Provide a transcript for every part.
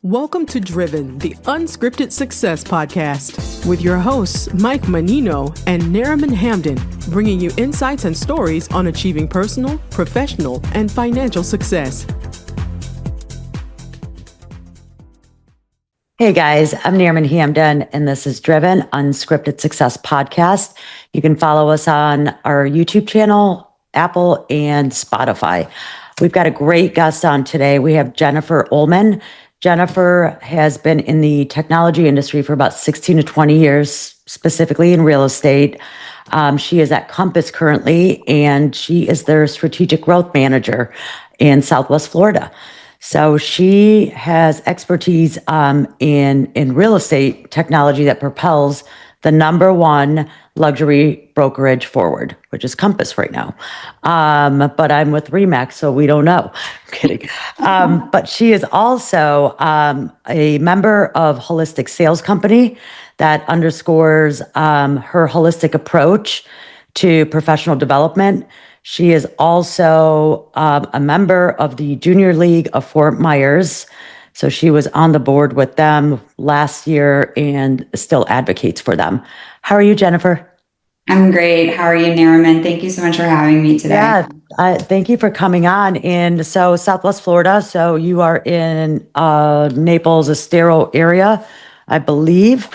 Welcome to Driven, the Unscripted Success podcast, with your hosts, Mike Manino and Nariman Hamden, bringing you insights and stories on achieving personal, professional, and financial success. Hey guys, I'm Nariman Hamden, and this is Driven, Unscripted Success podcast. You can follow us on our YouTube channel, Apple, and Spotify. We've got a great guest on today. We have Jennifer Ohlman. Jennifer has been in the technology industry for about 16 to 20 years, specifically in real estate. She is at Compass currently, and she is their strategic growth manager in Southwest Florida. So she has expertise in real estate technology that propels the number one luxury brokerage forward, which is Compass right now. But I'm with Remax, so we don't know. I'm kidding. But she is also a member of Holistic Sales Company that underscores her holistic approach to professional development. She is also a member of the Junior League of Fort Myers. So she was on the board with them last year and still advocates for them. How are you, Jennifer? I'm great. How are you, Nariman? Thank you so much for having me today. Yeah, thank you for coming on. And so Southwest Florida, so you are in Naples-area, I believe.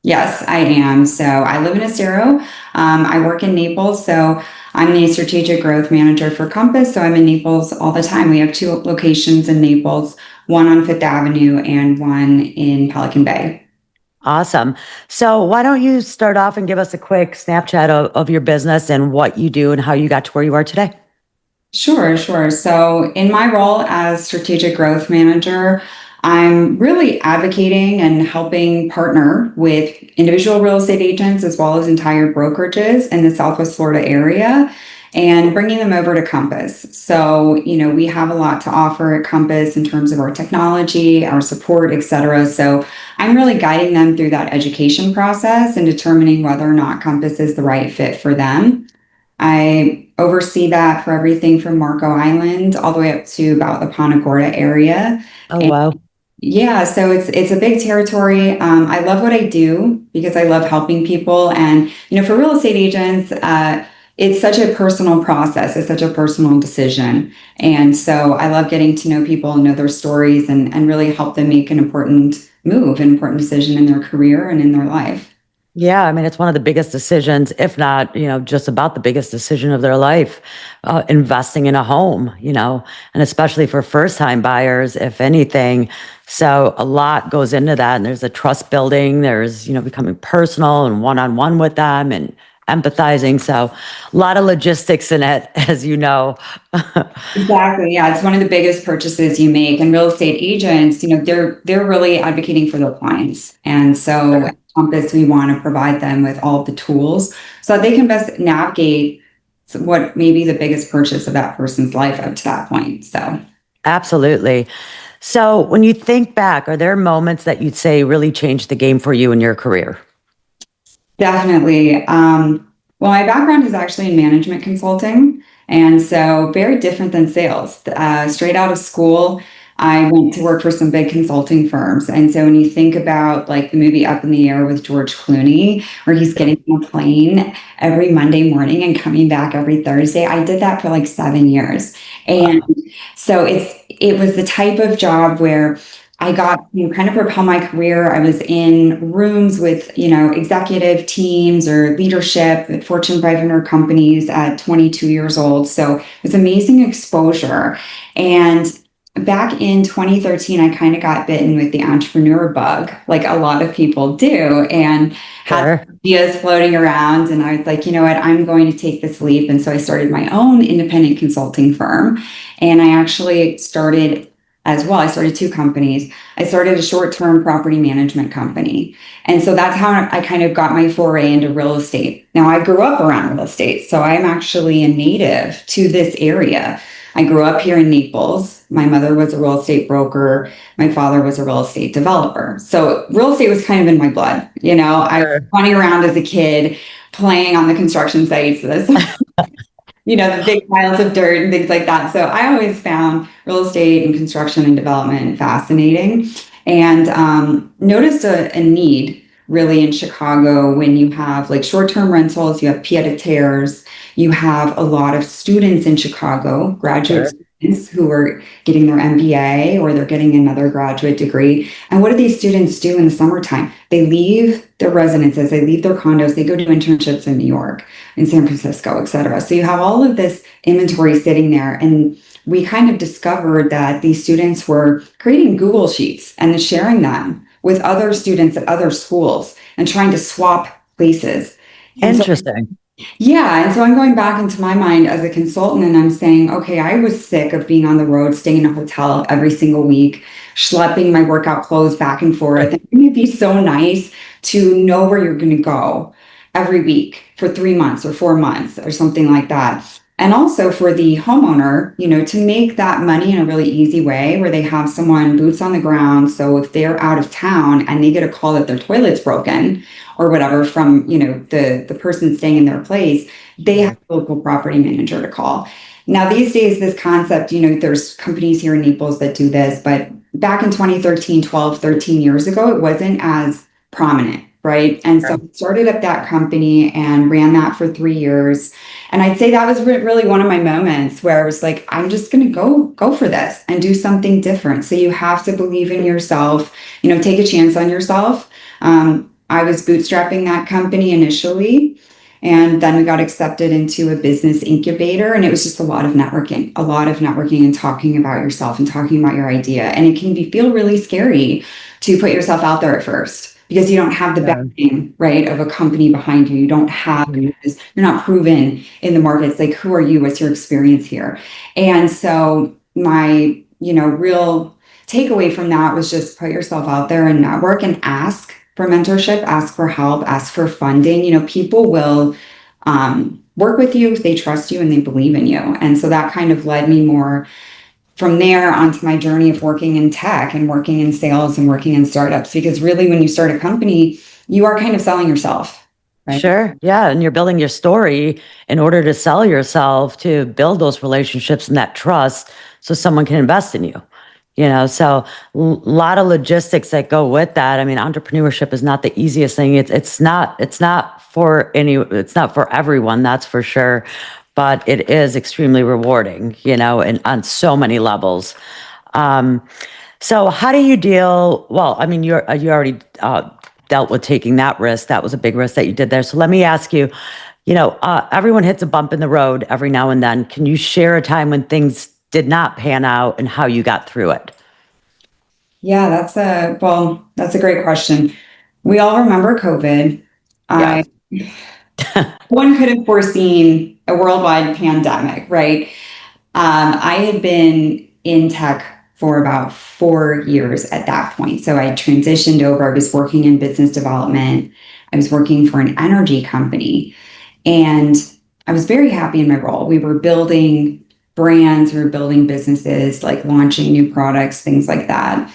Yes, I am. So I live in Estero. I work in Naples. So I'm the strategic growth manager for Compass. So I'm in Naples all the time. We have two locations in Naples, one on Fifth Avenue and one in Pelican Bay. Awesome. So why don't you start off and give us a quick Snapchat of your business and what you do and how you got to where you are today? Sure. So in my role as strategic growth manager, I'm really advocating and helping partner with individual real estate agents as well as entire brokerages in the Southwest Florida area and bringing them over to Compass. So, we have a lot to offer at Compass in terms of our technology, our support, et cetera. So I'm really guiding them through that education process and determining whether or not Compass is the right fit for them. I oversee that for everything from Marco Island all the way up to about the Punta Gorda area. Oh, wow. Yeah, so it's a big territory. I love what I do because I love helping people. And, for real estate agents, it's such a personal process. It's such a personal decision. And so I love getting to know people and know their stories and really help them make an important move, an important decision in their career and in their life. Yeah, I mean, it's one of the biggest decisions, if not, just about the biggest decision of their life, investing in a home, and especially for first-time buyers, if anything. So a lot goes into that, and there's a trust building, there's, becoming personal and one-on-one with them and empathizing. So a lot of logistics in it, as you know. Exactly. Yeah, it's one of the biggest purchases you make. And real estate agents, they're really advocating for their clients. And so at Compass, we want to provide them with all of the tools so that they can best navigate what may be the biggest purchase of that person's life up to that point. So absolutely. So when you think back, are there moments that you'd say really changed the game for you in your career? Definitely. Well, my background is actually in management consulting, and so very different than sales. Straight out of school, I went to work for some big consulting firms. And so when you think about like the movie Up in the Air with George Clooney, where he's getting on a plane every Monday morning and coming back every Thursday, I did that for like 7 years. And so it was the type of job where I got to kind of propel my career. I was in rooms with, executive teams or leadership at Fortune 500 companies at 22 years old. So it was amazing exposure. And back in 2013, I kind of got bitten with the entrepreneur bug, like a lot of people do, and had ideas floating around. And I was like, you know what, I'm going to take this leap. And so I started my own independent consulting firm. And I actually started as well. I started two companies. I started a short-term property management company. And so that's how I kind of got my foray into real estate. Now, I grew up around real estate, so I'm actually a native to this area. I grew up here in Naples. My mother was a real estate broker. My father was a real estate developer. So real estate was kind of in my blood. I was running around as a kid, playing on the construction sites. the big piles of dirt and things like that. So I always found real estate and construction and development fascinating, and noticed a need really in Chicago when you have like short-term rentals, you have pied-à-terres, you have a lot of students in Chicago, graduate students who are getting their MBA or they're getting another graduate degree. And what do these students do in the summertime? They leave their residences, they leave their condos, they go do internships in New York, in San Francisco, et cetera. So you have all of this inventory sitting there. And we kind of discovered that these students were creating Google Sheets and then sharing them with other students at other schools and trying to swap places. Interesting. Yeah. And so I'm going back into my mind as a consultant and I'm saying, okay, I was sick of being on the road, staying in a hotel every single week, schlepping my workout clothes back and forth. And wouldn't it be so nice to know where you're going to go every week for 3 months or 4 months or something like that? And also for the homeowner, to make that money in a really easy way where they have someone boots on the ground. So if they're out of town and they get a call that their toilet's broken or whatever from, the person staying in their place, they have a local property manager to call. Now, these days, this concept, there's companies here in Naples that do this, but back in 2013, 12, 13 years ago, it wasn't as prominent. Right. And so I started up that company and ran that for 3 years. And I'd say that was really one of my moments where I was like, I'm just going to go for this and do something different. So you have to believe in yourself, take a chance on yourself. I was bootstrapping that company initially. And then we got accepted into a business incubator. And it was just a lot of networking and talking about yourself and talking about your idea. And it can feel really scary to put yourself out there at first, because you don't have the backing, right, of a company behind you. You don't have, you're not proven in the market. It's like, who are you? What's your experience here? And so my, real takeaway from that was just put yourself out there and network and ask for mentorship, ask for help, ask for funding. People will work with you if they trust you and they believe in you. And so that kind of led me more from there onto my journey of working in tech and working in sales and working in startups, because really when you start a company, you are kind of selling yourself, right? Sure. Yeah. And you're building your story in order to sell yourself, to build those relationships and that trust so someone can invest in you. So a lot of logistics that go with that. I mean, entrepreneurship is not the easiest thing. It's not for everyone, that's for sure. But it is extremely rewarding, and on so many levels. So how do you deal? Well, I mean, you already dealt with taking that risk. That was a big risk that you did there. So let me ask you, everyone hits a bump in the road every now and then. Can you share a time when things did not pan out and how you got through it? Yeah, that's a great question. We all remember COVID. Yeah. One could have foreseen a worldwide pandemic, right? I had been in tech for about 4 years at that point. So I transitioned over. I was working in business development. I was working for an energy company, and I was very happy in my role. We were building brands, we were building businesses, like launching new products, things like that.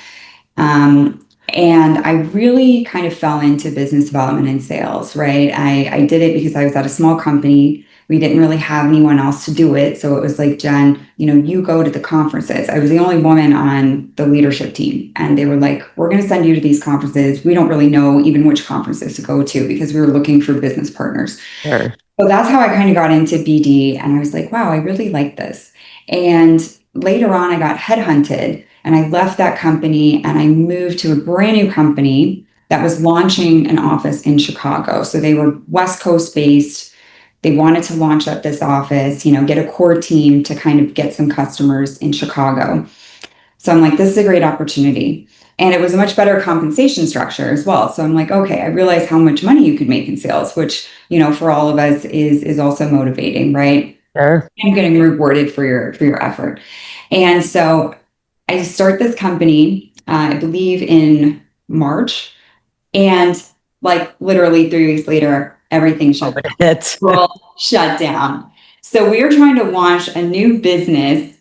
And I really kind of fell into business development and sales, right? I did it because I was at a small company. We didn't really have anyone else to do it. So it was like, Jen, you go to the conferences. I was the only woman on the leadership team. And they were like, we're going to send you to these conferences. We don't really know even which conferences to go to because we were looking for business partners. Sure. So that's how I kind of got into BD. And I was like, wow, I really like this. And later on, I got headhunted. And I left that company and I moved to a brand new company that was launching an office in Chicago. So they were West Coast based. They wanted to launch up this office, get a core team to kind of get some customers in Chicago. So I'm like, this is a great opportunity. And it was a much better compensation structure as well. So I'm like, okay, I realize how much money you could make in sales, which, for all of us is also motivating, right? Sure. And getting rewarded for your effort. And so I start this company, I believe in March, and like literally 3 weeks later, everything shut down. So we were trying to launch a new business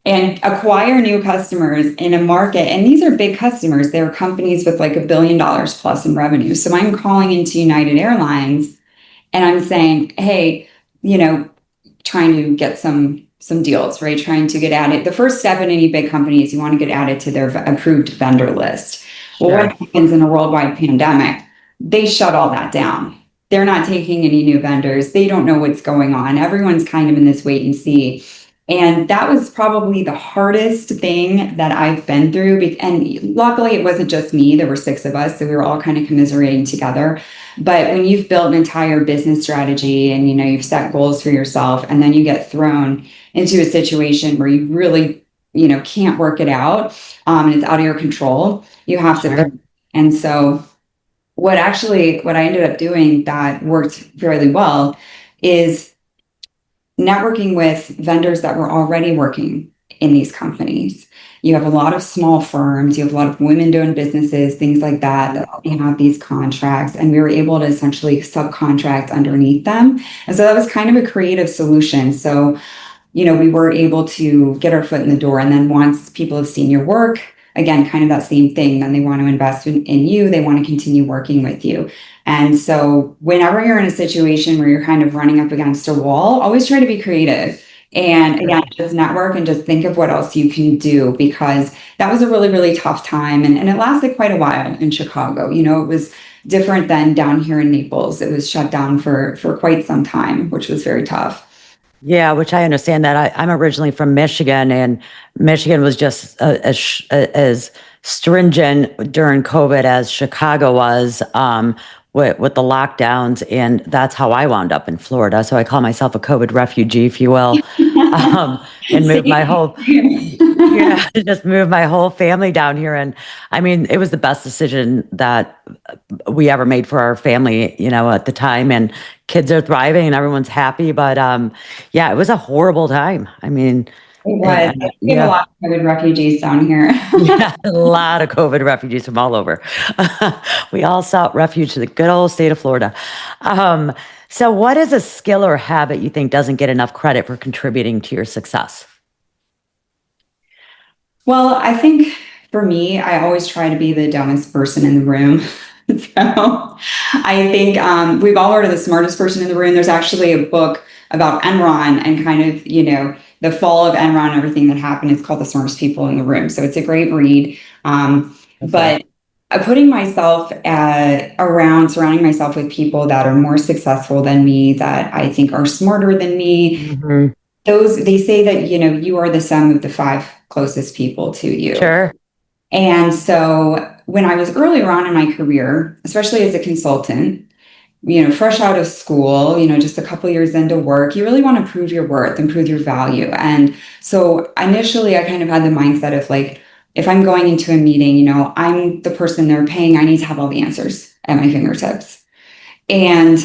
and acquire new customers in a market. And these are big customers. They're companies with like $1 billion plus in revenue. So I'm calling into United Airlines and I'm saying, hey, trying to get some deals, right? Trying to get added. The first step in any big company is you want to get added to their approved vendor list. Well, what happens in a worldwide pandemic? They shut all that down. They're not taking any new vendors. They don't know what's going on. Everyone's kind of in this wait and see. And that was probably the hardest thing that I've been through. And luckily, it wasn't just me. There were 6 of us, so we were all kind of commiserating together. But when you've built an entire business strategy and, you've set goals for yourself, and then you get thrown into a situation where you really, can't work it out, and it's out of your control, you have to. And so what I ended up doing that worked fairly well is networking with vendors that were already working in these companies. You have a lot of small firms, you have a lot of women-owned businesses, things like that already have these contracts, and we were able to essentially subcontract underneath them. And so that was kind of a creative solution. So, we were able to get our foot in the door, and then once people have seen your work, again, kind of that same thing, then they want to invest in you, they want to continue working with you. And so whenever you're in a situation where you're kind of running up against a wall, always try to be creative. And again, just network and just think of what else you can do, because that was a really, really tough time. And it lasted quite a while in Chicago. It was different than down here in Naples. It was shut down for quite some time, which was very tough. Yeah, which I understand that. I'm originally from Michigan, and Michigan was just as stringent during COVID as Chicago was, with the lockdowns, and that's how I wound up in Florida. So I call myself a COVID refugee, if you will, and moved my whole, just moved my whole family down here. And I mean, it was the best decision that we ever made for our family, at the time. And kids are thriving and everyone's happy. But it was a horrible time. I mean, it was. We have a lot of COVID refugees down here. A lot of COVID refugees from all over. We all sought refuge to the good old state of Florida. So what is a skill or habit you think doesn't get enough credit for contributing to your success? Well, I think for me, I always try to be the dumbest person in the room. So I think we've all heard of the smartest person in the room. There's actually a book about Enron and kind of, the fall of Enron and everything that happened. It's called The Smartest People in the Room. So it's a great read. But putting myself surrounding myself with people that are more successful than me, that I think are smarter than me. Mm-hmm. They say that, you are the sum of the 5 closest people to you. Sure. And so when I was earlier on in my career, especially as a consultant, fresh out of school, just a couple years into work, you really want to prove your worth and prove your value. And so initially I kind of had the mindset of like, if I'm going into a meeting, I'm the person they're paying, I need to have all the answers at my fingertips. And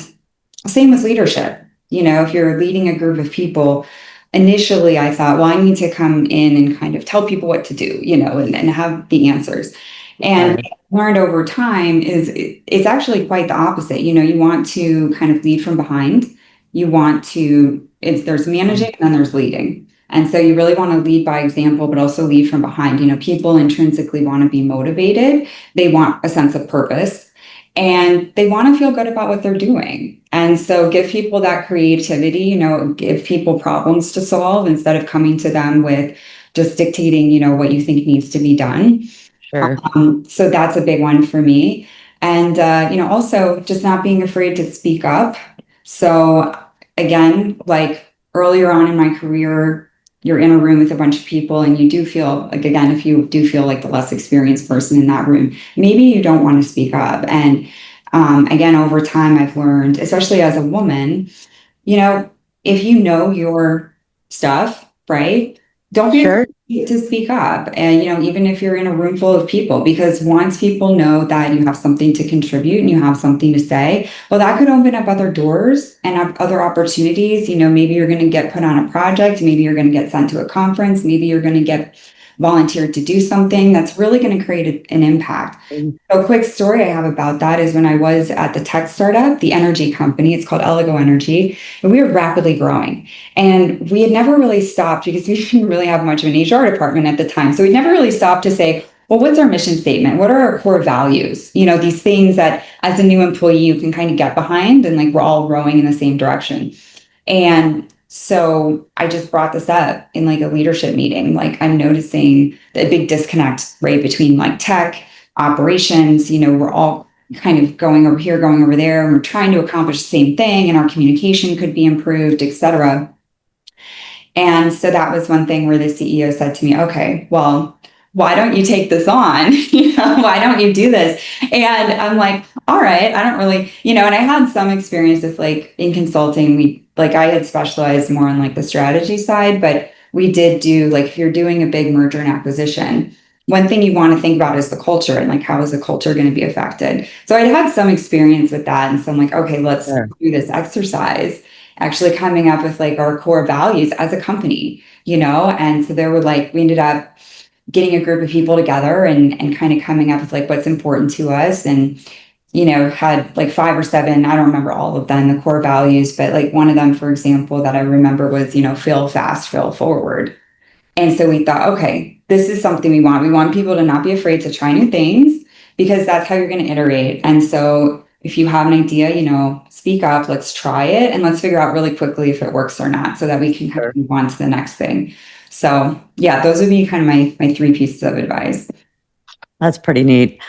same with leadership. If you're leading a group of people, initially I thought, well, I need to come in and kind of tell people what to do, and have the answers. And what I learned over time is it's actually quite the opposite. You want to kind of lead from behind. You want to, there's managing and then there's leading. And so you really want to lead by example, but also lead from behind. People intrinsically want to be motivated. They want a sense of purpose, and they want to feel good about what they're doing. And so give people that creativity, give people problems to solve instead of coming to them with just dictating, what you think needs to be done. Sure. So that's a big one for me. And, also just not being afraid to speak up. So again, like earlier on in my career, you're in a room with a bunch of people and you do feel like, again, if you do feel like the less experienced person in that room, maybe you don't want to speak up. And again, over time, I've learned, especially as a woman, if you know your stuff, right? Don't be afraid to speak up. And, even if you're in a room full of people, because once people know that you have something to contribute and you have something to say, well, that could open up other doors and other opportunities. Maybe you're going to get put on a project. Maybe you're going to get sent to a conference. Maybe you're going to get volunteered to do something that's really going to create an impact. So a quick story I have about that is when I was at the tech startup, the energy company, it's called Eligo Energy, and we were rapidly growing. And we had never really stopped because we didn't really have much of an HR department at the time. So we never really stopped to say, well, what's our mission statement? What are our core values? These things that as a new employee, you can kind of get behind and like we're all rowing in the same direction. And So I just brought this up in like a leadership meeting. Like, I'm noticing the big disconnect, right, between like tech, operations. We're all kind of going over here, going over there, and we're trying to accomplish the same thing, and our communication could be improved, et cetera. And so that was one thing where the CEO said to me, okay, well, why don't you take this on? Why don't you do this? And I'm like, all right, I don't really, and I had some experience with like in consulting, I had specialized more on like the strategy side, but we did do like, if you're doing a big merger and acquisition, one thing you want to think about is the culture and like, how is the culture going to be affected? So I had some experience with that. And so I'm like, okay, let's do this exercise, actually coming up with like our core values as a company, and so there were like, we ended up getting a group of people together and kind of coming up with like what's important to us, and had like 5 or 7, I don't remember all of them, the core values, but like one of them, for example, that I remember was fail fast, fail forward. And so we thought, okay, this is something we want people to not be afraid to try new things, because that's how you're going to iterate. And so if you have an idea, speak up, let's try it, and let's figure out really quickly if it works or not, so that we can kind of move on to the next thing. So yeah, those would be kind of my 3 pieces of advice. That's pretty neat.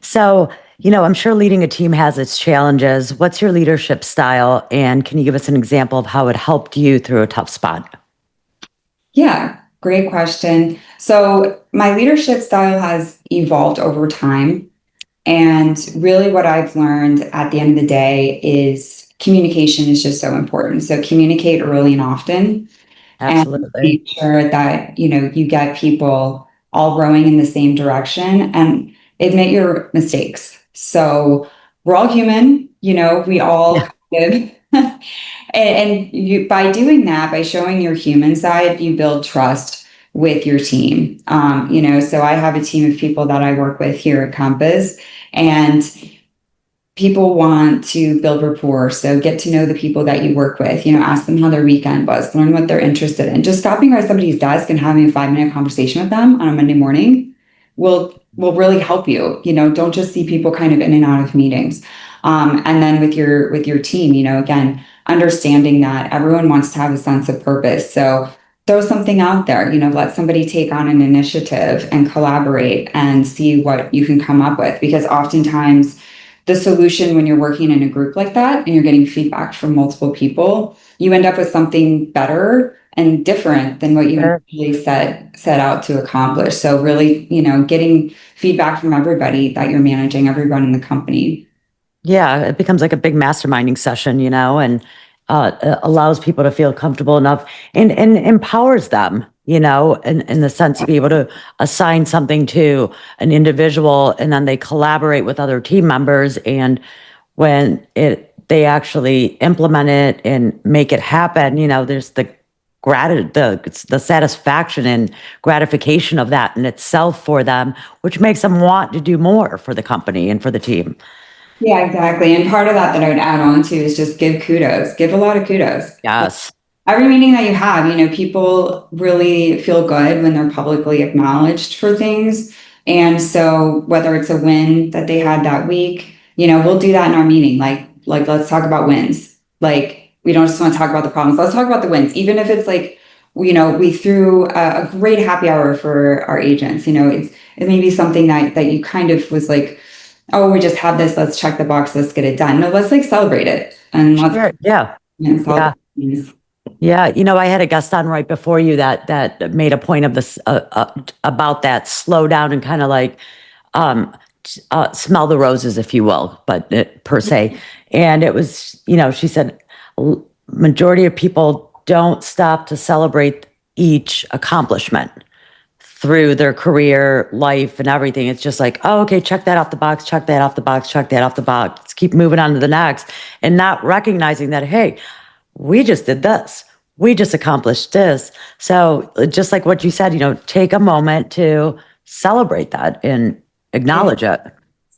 So, I'm sure leading a team has its challenges. What's your leadership style? And can you give us an example of how it helped you through a tough spot? Yeah, great question. So my leadership style has evolved over time. And really what I've learned at the end of the day is communication is just so important. So communicate early and often. Absolutely. And make sure that, you get people all rowing in the same direction, and admit your mistakes. So we're all human, we all kind of, and you, by doing that, by showing your human side, you build trust with your team. So I have a team of people that I work with here at Compass, and people want to build rapport. So get to know the people that you work with, ask them how their weekend was, learn what they're interested in. Just stopping by somebody's desk and having a 5-minute conversation with them on a Monday morning will really help you. Don't just see people kind of in and out of meetings. And then with your team, again, understanding that everyone wants to have a sense of purpose. So throw something out there, let somebody take on an initiative and collaborate and see what you can come up with. Because oftentimes the solution when you're working in a group like that and you're getting feedback from multiple people, you end up with something better and different than what you initially set out to accomplish. So really, getting feedback from everybody that you're managing, everyone in the company. Yeah, it becomes like a big masterminding session, and allows people to feel comfortable enough and empowers them, in the sense to be able to assign something to an individual, and then they collaborate with other team members. And when they actually implement it and make it happen, there's the the satisfaction and gratification of that in itself for them, which makes them want to do more for the company and for the team. Yeah, exactly. And part of that I would add on to is just give kudos, give a lot of kudos. Yes. Every meeting that you have, people really feel good when they're publicly acknowledged for things. And so whether it's a win that they had that week, we'll do that in our meeting. Like let's talk about wins. Like, we don't just want to talk about the problems. Let's talk about the wins. Even if it's like, we threw a great happy hour for our agents, it may be something that you kind of was like, oh, we just have this, let's check the box, let's get it done. No, let's like celebrate it. And let's I had a guest on right before you that made a point of this about that, slow down and kind of like smell the roses, if you will, but per se. And it was, she said, majority of people don't stop to celebrate each accomplishment through their career, life, and everything. It's just like, oh, okay, check that off the box, check that off the box, check that off the box. Let's keep moving on to the next, and not recognizing that, hey, we just did this. We just accomplished this. So just like what you said, take a moment to celebrate that and acknowledge it.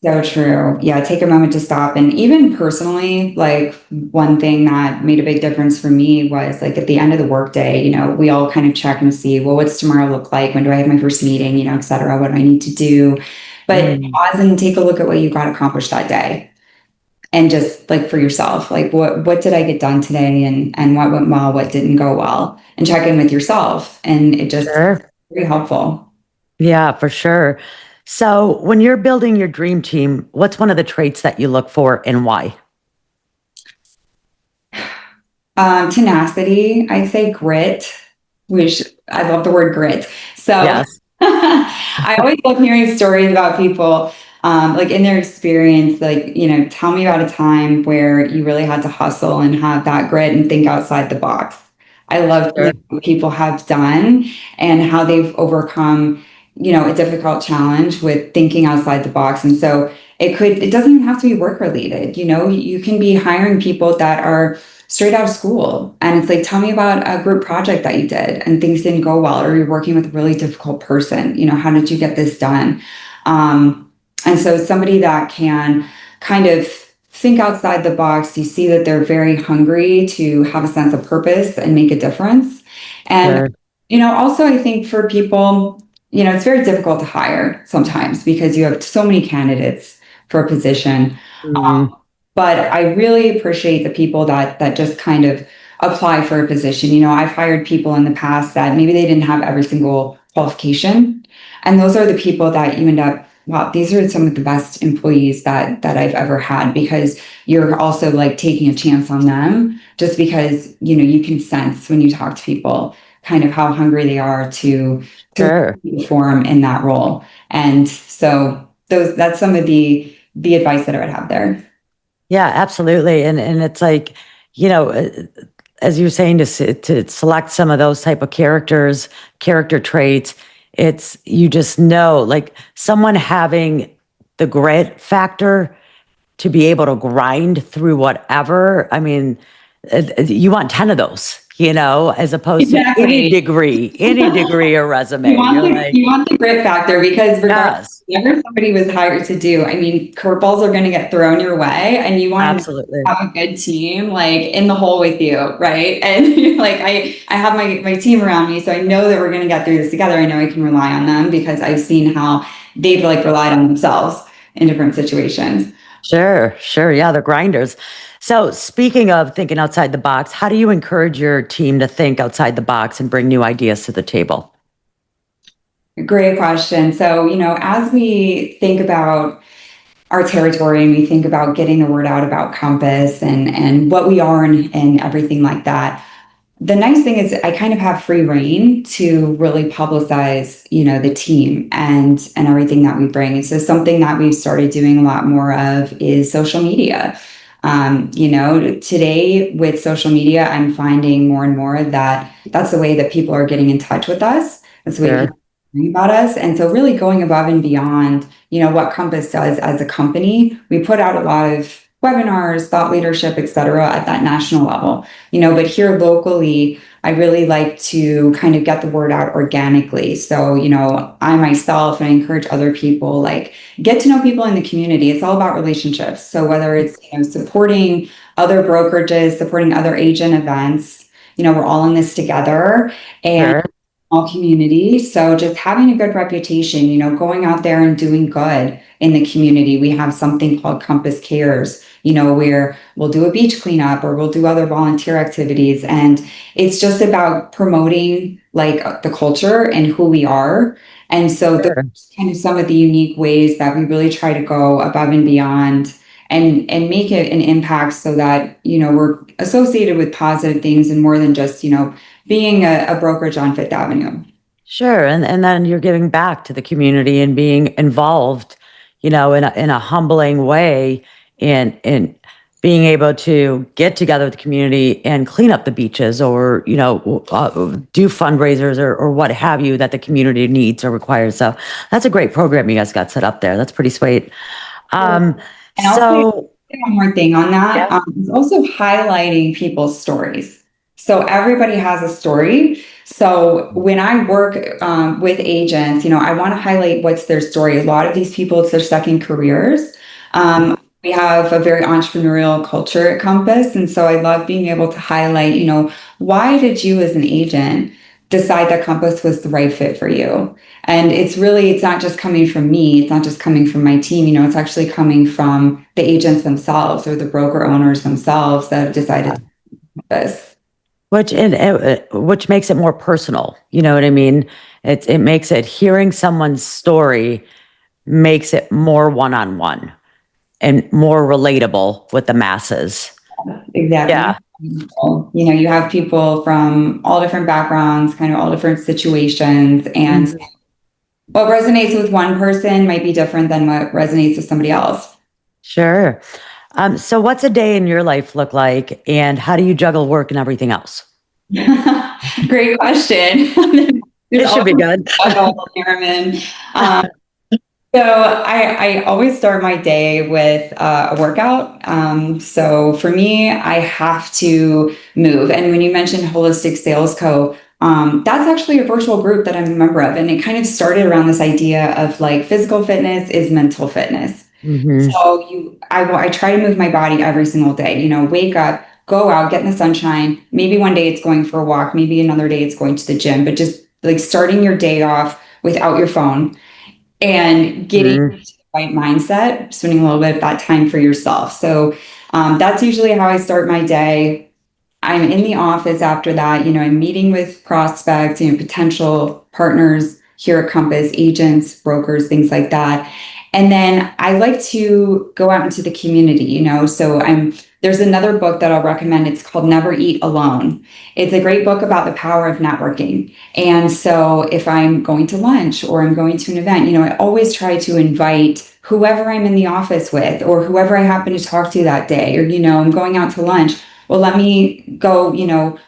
So true. Yeah, take a moment to stop. And even personally, like one thing that made a big difference for me was like at the end of the workday, we all kind of check and see, well, what's tomorrow look like? When do I have my first meeting, et cetera? What do I need to do? But pause and take a look at what you got accomplished that day. and just like for yourself, like what did I get done today, and what went well, what didn't go well, and check in with yourself. And it just Sure. very helpful. Yeah, for sure. So when you're building your dream team, what's one of the traits that you look for and why? Tenacity, I'd say grit, which I love the word grit. So Yes. I always love hearing stories about people, like in their experience, like, tell me about a time where you really had to hustle and have that grit and think outside the box. I love Sure. what people have done and how they've overcome, a difficult challenge with thinking outside the box. And so it doesn't even have to be work related. You can be hiring people that are straight out of school. And it's like, tell me about a group project that you did and things didn't go well, or you're working with a really difficult person. How did you get this done? And so somebody that can kind of think outside the box, you see that they're very hungry to have a sense of purpose and make a difference. And, Sure. also I think for people, it's very difficult to hire sometimes because you have so many candidates for a position. Mhm. But I really appreciate the people that just kind of apply for a position. I've hired people in the past that maybe they didn't have every single qualification. And those are the people that you end up, wow, these are some of the best employees that I've ever had, because you're also like taking a chance on them just because, you can sense when you talk to people kind of how hungry they are to Sure. perform in that role. And so that's some of the advice that I would have there. Yeah, absolutely. And it's like, you know, uh, as you were saying, to select some of those type of character traits, it's, you just know, like someone having the grit factor to be able to grind through whatever. I mean, you want 10 of those, as opposed to Exactly. any degree or You resume. want You're the like, you want the grit factor, because regardless of yes, whatever somebody was hired to do, I mean, curveballs are going to get thrown your way, and you want to absolutely. have a good team like in the hole with you, right? And you're like, I have my team around me, so I know that we're going to get through this together. I know I can rely on them because I've seen how they've like relied on themselves in different situations. Sure, sure. Yeah, they're grinders. So, speaking of thinking outside the box, how do you encourage your team to think outside the box and bring new ideas to the table? Great question. So, as we think about our territory and we think about getting the word out about Compass and what we are, and everything like that, the nice thing is I kind of have free reign to really publicize, the team and everything that we bring. And so something that we've started doing a lot more of is social media. Today with social media, I'm finding more and more that that's the way that people are getting in touch with us. That's the way Sure, people are learning about us. And so really going above and beyond, what Compass does as a company. We put out a lot of webinars, thought leadership, et cetera, at that national level. But here locally, I really like to kind of get the word out organically. So, I myself, and I encourage other people, like, get to know people in the community. It's all about relationships. So whether it's, supporting other brokerages, supporting other agent events, we're all in this together. And sure, all community. So just having a good reputation, going out there and doing good in the community. We have something called Compass Cares, where we'll do a beach cleanup or we'll do other volunteer activities. And it's just about promoting like the culture and who we are. And so those sure. are kind of some of the unique ways that we really try to go above and beyond and make it an impact so that, we're associated with positive things and more than just, being a brokerage on Fifth Avenue. Sure. And then you're giving back to the community and being involved, in a humbling way, and being able to get together with the community and clean up the beaches, or, do fundraisers, or what have you that the community needs or requires. So that's a great program you guys got set up there. That's pretty sweet. Um, And I'll say so one more thing on that. yeah, It's also highlighting people's stories. So everybody has a story. So when I work with agents, I want to highlight what's their story. A lot of these people, it's their second careers. We have a very entrepreneurial culture at Compass. And so I love being able to highlight, why did you as an agent decide that Compass was the right fit for you. And it's not just coming from me. It's not just coming from my team. It's actually coming from the agents themselves or the broker owners themselves that have decided this. Which makes it more personal. You know what I mean? It makes it, hearing someone's story makes it more one-on-one and more relatable with the masses. Exactly. Yeah. You have people from all different backgrounds, kind of all different situations, and what resonates with one person might be different than what resonates with somebody else. Sure. So what's a day in your life look like, and how do you juggle work and everything else? Great question. It should be good. So I always start my day with a workout. So for me, I have to move. And when you mentioned Holistic Sales Co., that's actually a virtual group that I'm a member of. And it kind of started around this idea of like physical fitness is mental fitness. Mm-hmm. So I try to move my body every single day, wake up, go out, get in the sunshine. Maybe one day it's going for a walk. Maybe another day it's going to the gym, but just like starting your day off without your phone and getting into the right mindset, spending a little bit of that time for yourself. So that's usually how I start my day. I'm in the office after that. I'm meeting with prospects, potential partners here at Compass, agents, brokers, things like that. And then I like to go out into the community, so there's another book that I'll recommend. It's called Never Eat Alone. It's a great book about the power of networking. And so if I'm going to lunch or I'm going to an event, I always try to invite whoever I'm in the office with or whoever I happen to talk to that day, or, I'm going out to lunch. Well, let me go,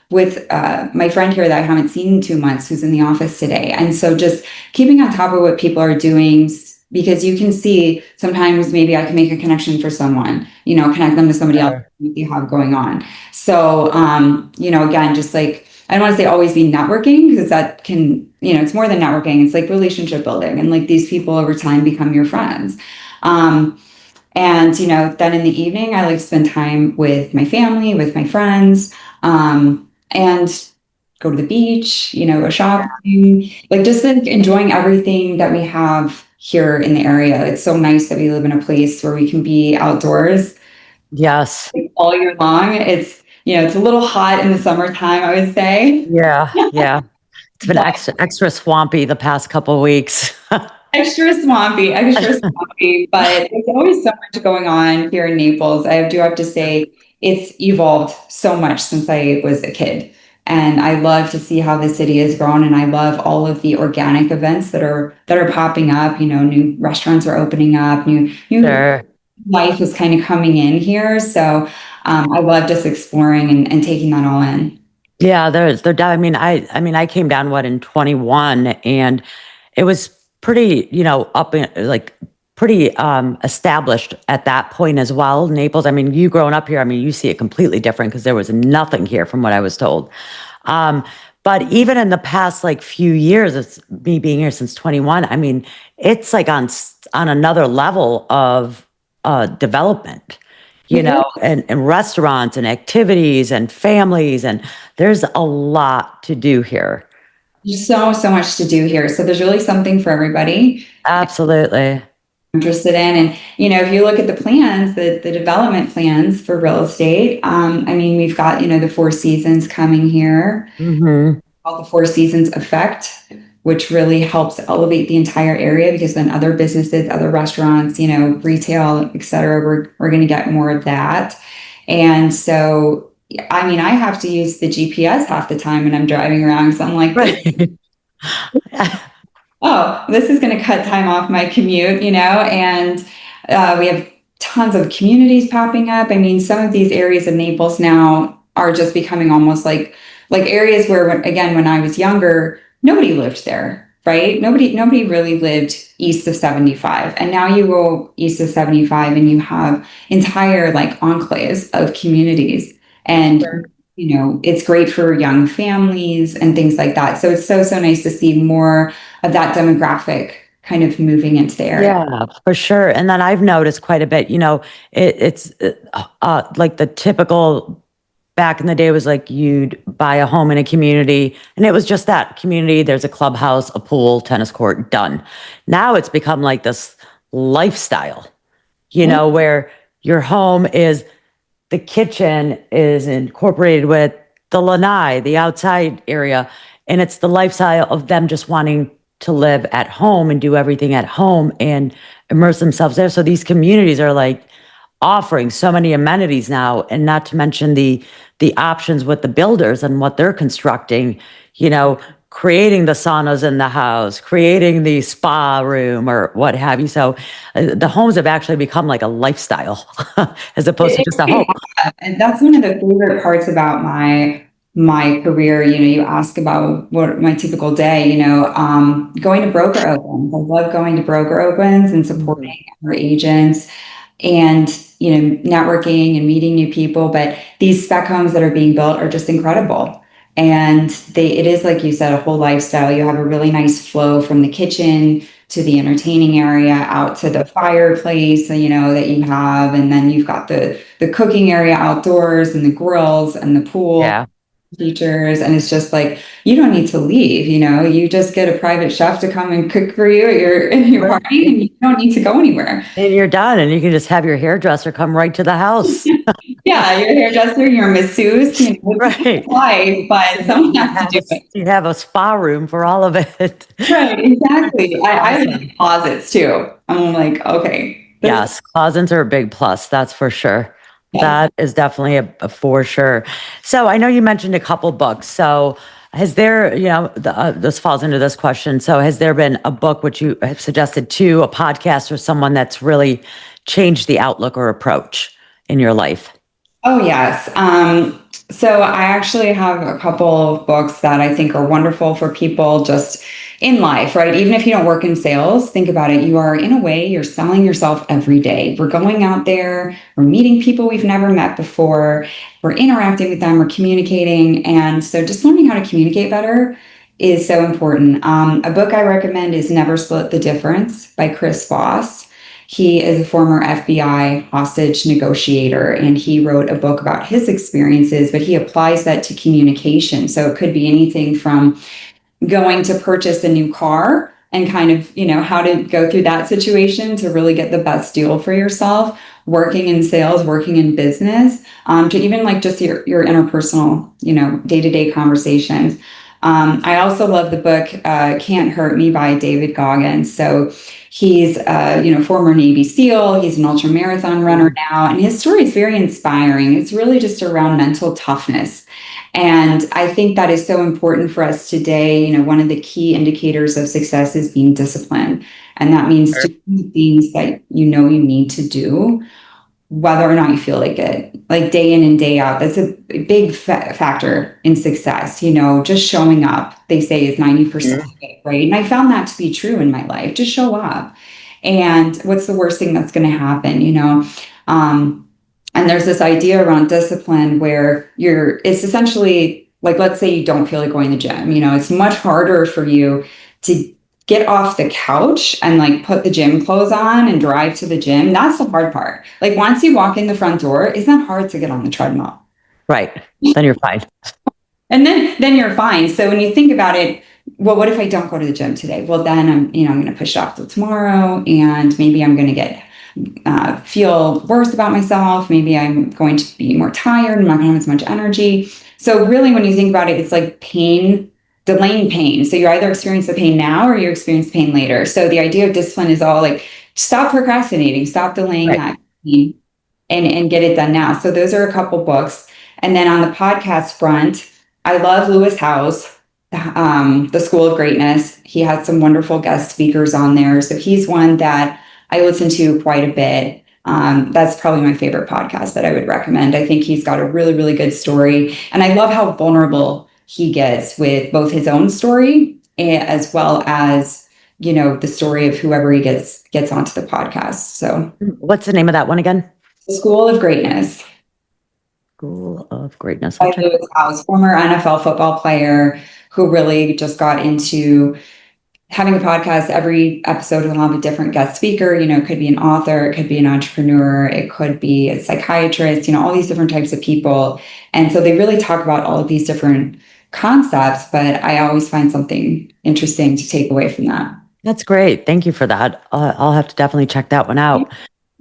with my friend here that I haven't seen in 2 months who's in the office today. And so just keeping on top of what people are doing, because you can see sometimes maybe I can make a connection for someone, connect them to somebody else that you have going on. So, again, just like, I don't want to say always be networking, because that can, it's more than networking. It's like relationship building, and like these people over time become your friends. And, then in the evening, I like to spend time with my family, with my friends, and go to the beach, go shopping, like just like enjoying everything that we have here in the area. It's so nice that we live in a place where we can be outdoors. Yes. Like, all year long. It's, it's a little hot in the summertime, I would say. Yeah. Yeah. It's been extra swampy the past couple of weeks. Extra swampy, but there's always so much going on here in Naples. I do have to say it's evolved so much since I was a kid. And I love to see how the city has grown, and I love all of the organic events that are popping up. New restaurants are opening up, new Sure. life is kind of coming in here. So I love just exploring and taking that all in. Yeah, I mean, I came down in 21, and it was pretty, up in like pretty established at that point as well. Naples, I mean, you growing up here, I mean, you see it completely different because there was nothing here from what I was told. But even in the past few years, it's me being here since 21. I mean, it's like on another level of development, and restaurants and activities and families, and there's a lot to do here. There's so much to do here. So there's really something for everybody. Absolutely. Interested in. And, if you look at the plans, the development plans for real estate, I mean, we've got, the Four Seasons coming here, called the Four Seasons Effect, which really helps elevate the entire area, because then other businesses, other restaurants, retail, et cetera, we're going to get more of that. And so, I mean, I have to use the GPS half the time when I'm driving around, because I'm like, oh, this is going to cut time off my commute, and we have tons of communities popping up. I mean, some of these areas of Naples now are just becoming almost like areas where, again, when I was younger, nobody lived there, right? Nobody really lived east of 75. And now you go east of 75 and you have entire enclaves of communities. And it's great for young families and things like that. So it's so nice to see more of that demographic kind of moving into the area. Yeah, for sure. And then I've noticed quite a bit, it's like the typical back in the day, it was like you'd buy a home in a community, and it was just that community. There's a clubhouse, a pool, tennis court, done. Now it's become like this lifestyle, where your home is, the kitchen is incorporated with the lanai, the outside area, and it's the lifestyle of them just wanting to live at home and do everything at home and immerse themselves there. So these communities are like offering so many amenities now, and not to mention the options with the builders and what they're constructing, creating the saunas in the house, creating the spa room or what have you. So the homes have actually become like a lifestyle as opposed to just a home. And that's one of the favorite parts about my career. You ask about what my typical day, going to broker opens. I love going to broker opens and supporting our agents and, networking and meeting new people. But these spec homes that are being built are just incredible. And it is, like you said, a whole lifestyle. You have a really nice flow from the kitchen to the entertaining area out to the fireplace, that you have. And then you've got the cooking area outdoors and the grills and the pool. Yeah. Features, and it's just like you don't need to leave. You just get a private chef to come and cook for you at your party, and you don't need to go anywhere. And you're done, and you can just have your hairdresser come right to the house. Yeah, your hairdresser, your masseuse, right? Life, but someone has to do it. You have a spa room for all of it. Right, exactly. I like closets too. I'm like, okay. Yes, closets are a big plus. That's for sure. Yeah. That is definitely a for sure. So I know you mentioned a couple books. So has there, this falls into this question. So has there been a book which you have suggested to, a podcast, or someone that's really changed the outlook or approach in your life? Oh, yes. So I actually have a couple of books that I think are wonderful for people just in life, right? Even if you don't work in sales, think about it. You are, in a way, you're selling yourself every day. We're going out there, we're meeting people we've never met before, we're interacting with them, we're communicating. And so just learning how to communicate better is so important. A book I recommend is Never Split the Difference by Chris Voss. He is a former FBI hostage negotiator, and he wrote a book about his experiences, but he applies that to communication. So it could be anything from going to purchase a new car and kind of, how to go through that situation to really get the best deal for yourself, working in sales, working in business, to even like just your interpersonal, day-to-day conversations. I also love the book, Can't Hurt Me by David Goggins. So he's, former Navy SEAL. He's an ultra marathon runner now, and his story is very inspiring. It's really just around mental toughness. And I think that is so important for us today. One of the key indicators of success is being disciplined. And that means doing things that you need to do, whether or not you feel like it, like day in and day out. That's a big factor in success. Just showing up, they say, is 90% of it, right? And I found that to be true in my life. Just show up. And what's the worst thing that's going to happen, And there's this idea around discipline where it's essentially like, let's say you don't feel like going to the gym. It's much harder for you to get off the couch and like put the gym clothes on and drive to the gym. That's the hard part. Like once you walk in the front door, it's not hard to get on the treadmill. Right. Then you're fine. And then you're fine. So when you think about it, well, what if I don't go to the gym today? Well, then I'm going to push it off till tomorrow, and maybe I'm going to feel worse about myself. Maybe I'm going to be more tired. I'm not going to have as much energy. So really, when you think about it, it's like delaying pain. So you either experience the pain now or you experience pain later. So the idea of discipline is all like, stop procrastinating, stop delaying that pain, and get it done now. So those are a couple books. And then on the podcast front, I love Lewis Howes, The School of Greatness. He had some wonderful guest speakers on there. So he's one that I listen to quite a bit. That's probably my favorite podcast that I would recommend. I think he's got a really, really good story. And I love how vulnerable he gets with both his own story as well as, the story of whoever he gets onto the podcast. So what's the name of that one again? The School of Greatness. School of Greatness. By Lewis Howes, former NFL football player who really just got into having a podcast, every episode will have a different guest speaker. It could be an author, it could be an entrepreneur, it could be a psychiatrist, all these different types of people. And so they really talk about all of these different concepts, but I always find something interesting to take away from that. That's great. Thank you for that. I'll have to definitely check that one out.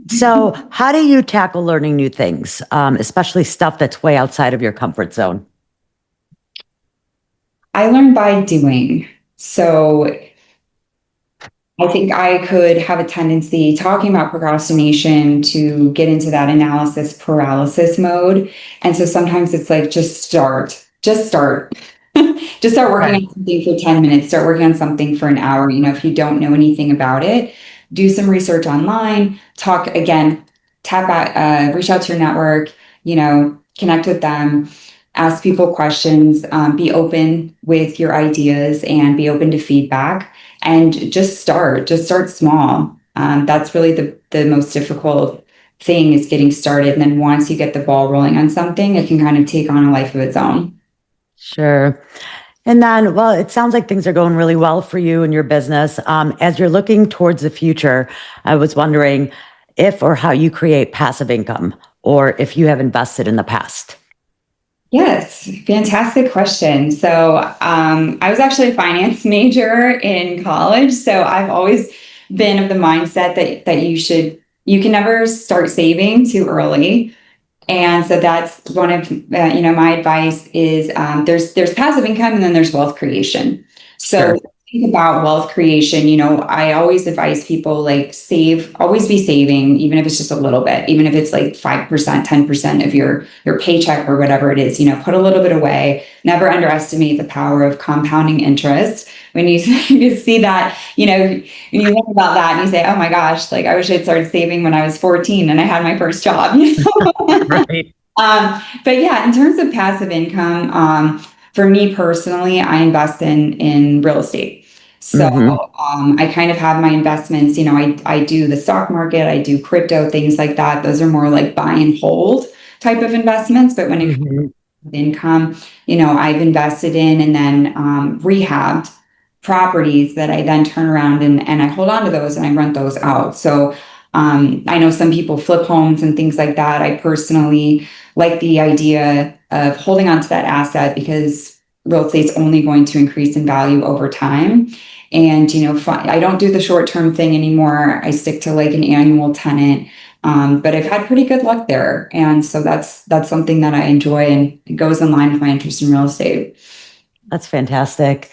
So how do you tackle learning new things, especially stuff that's way outside of your comfort zone? I learn by doing. So I think I could have a tendency, talking about procrastination, to get into that analysis paralysis mode. And so sometimes it's like, just start. Just start working on something for 10 minutes, start working on something for an hour. If you don't know anything about it, do some research online, talk again, reach out to your network, connect with them, ask people questions, be open with your ideas and be open to feedback, and just start small. That's really the most difficult thing, is getting started. And then once you get the ball rolling on something, it can kind of take on a life of its own. Sure. And then, well, it sounds like things are going really well for you and your business. As you're looking towards the future, I was wondering if or how you create passive income, or if you have invested in the past. Yes, fantastic question. So I was actually a finance major in college. So I've always been of the mindset that you can never start saving too early. And so that's one of my advice is there's passive income, and then there's wealth creation. So Sure. think about wealth creation. I always advise people, like, always be saving, even if it's just a little bit, even if it's like 5%, 10% of your paycheck or whatever it is. Put a little bit away. Never underestimate the power of compounding interest. When you see that, when you think about that and you say, oh my gosh, like, I wish I'd started saving when I was 14 and I had my first job. Right. But yeah, in terms of passive income, for me personally, I invest in real estate. So I kind of have my investments, I do the stock market, I do crypto, things like that. Those are more like buy and hold type of investments. But when it comes to income, I've invested in and then rehabbed properties that I then turn around and I hold on to those and I rent those out. So I know some people flip homes and things like that. I personally like the idea of holding on to that asset, because real estate's only going to increase in value over time. And, I don't do the short-term thing anymore. I stick to like an annual tenant. But I've had pretty good luck there. And so that's something that I enjoy, and it goes in line with my interest in real estate. That's fantastic.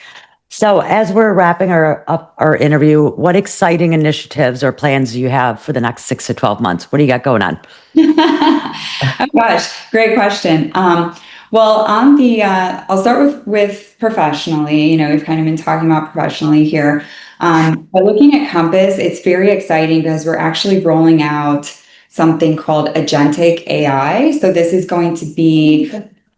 So as we're wrapping up our interview, what exciting initiatives or plans do you have for the next 6 to 12 months? What do you got going on? Oh gosh, great question. Well, I'll start with professionally. We've kind of been talking about professionally here. But looking at Compass, it's very exciting because we're actually rolling out something called agentic AI. So this is going to be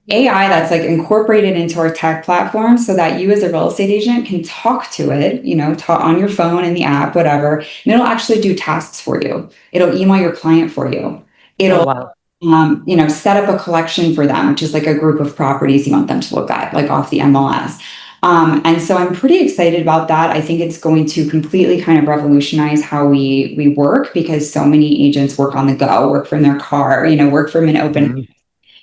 AI that's like incorporated into our tech platform, so that you as a real estate agent can talk to it, talk on your phone, in the app, whatever, and it'll actually do tasks for you. It'll email your client for you. It'll set up a collection for them, which is like a group of properties you want them to look at, like off the MLS. And so I'm pretty excited about that. I think it's going to completely kind of revolutionize how we work, because so many agents work on the go, work from their car, work from an open,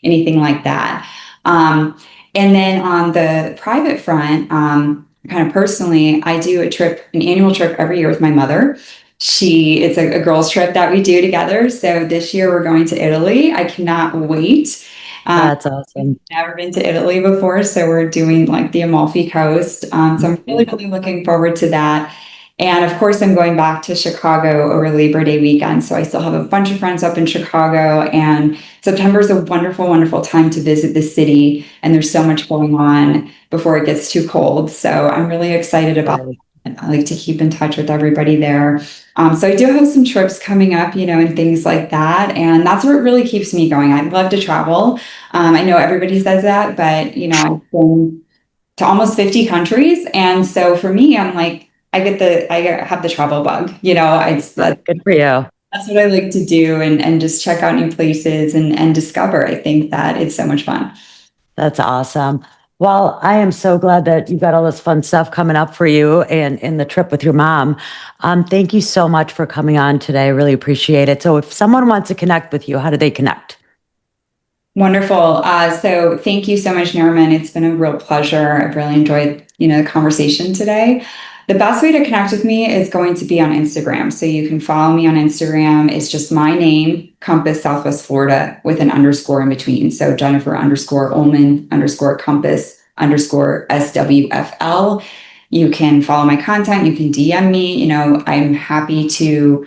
anything like that. And then on the private front, kind of personally, I do an annual trip every year with my mother. It's a girls' trip that we do together. So this year we're going to Italy. I cannot wait. That's awesome. Never been to Italy before, so we're doing like the Amalfi Coast. So I'm really, really looking forward to that. And of course, I'm going back to Chicago over Labor Day weekend. So I still have a bunch of friends up in Chicago, and September is a wonderful, wonderful time to visit the city. And there's so much going on before it gets too cold. So I'm really excited about it. I like to keep in touch with everybody there. So I do have some trips coming up, and things like that. And that's what really keeps me going. I love to travel. I know everybody says that, but, I've been to almost 50 countries. And so for me, I'm like, I have the travel bug, that's good for you. That's what I like to do, and just check out new places and discover. I think that it's so much fun. That's awesome. Well, I am so glad that you've got all this fun stuff coming up for you and in the trip with your mom. Thank you so much for coming on today. I really appreciate it. So if someone wants to connect with you, how do they connect? Wonderful. So thank you so much, Nariman. It's been a real pleasure. I've really enjoyed, the conversation today. The best way to connect with me is going to be on Instagram. So you can follow me on Instagram. It's just my name, Compass Southwest Florida, with an underscore in between. So Jennifer_Ohlman_Compass_SWFL. You can follow my content. You can DM me. I'm happy to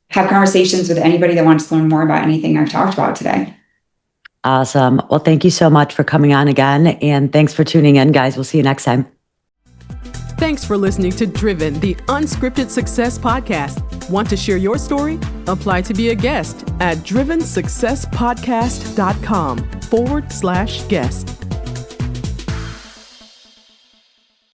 have conversations with anybody that wants to learn more about anything I've talked about today. Awesome. Well, thank you so much for coming on again. And thanks for tuning in, guys. We'll see you next time. Thanks for listening to Driven, the Unscripted Success Podcast. Want to share your story? Apply to be a guest at drivensuccesspodcast.com/guest.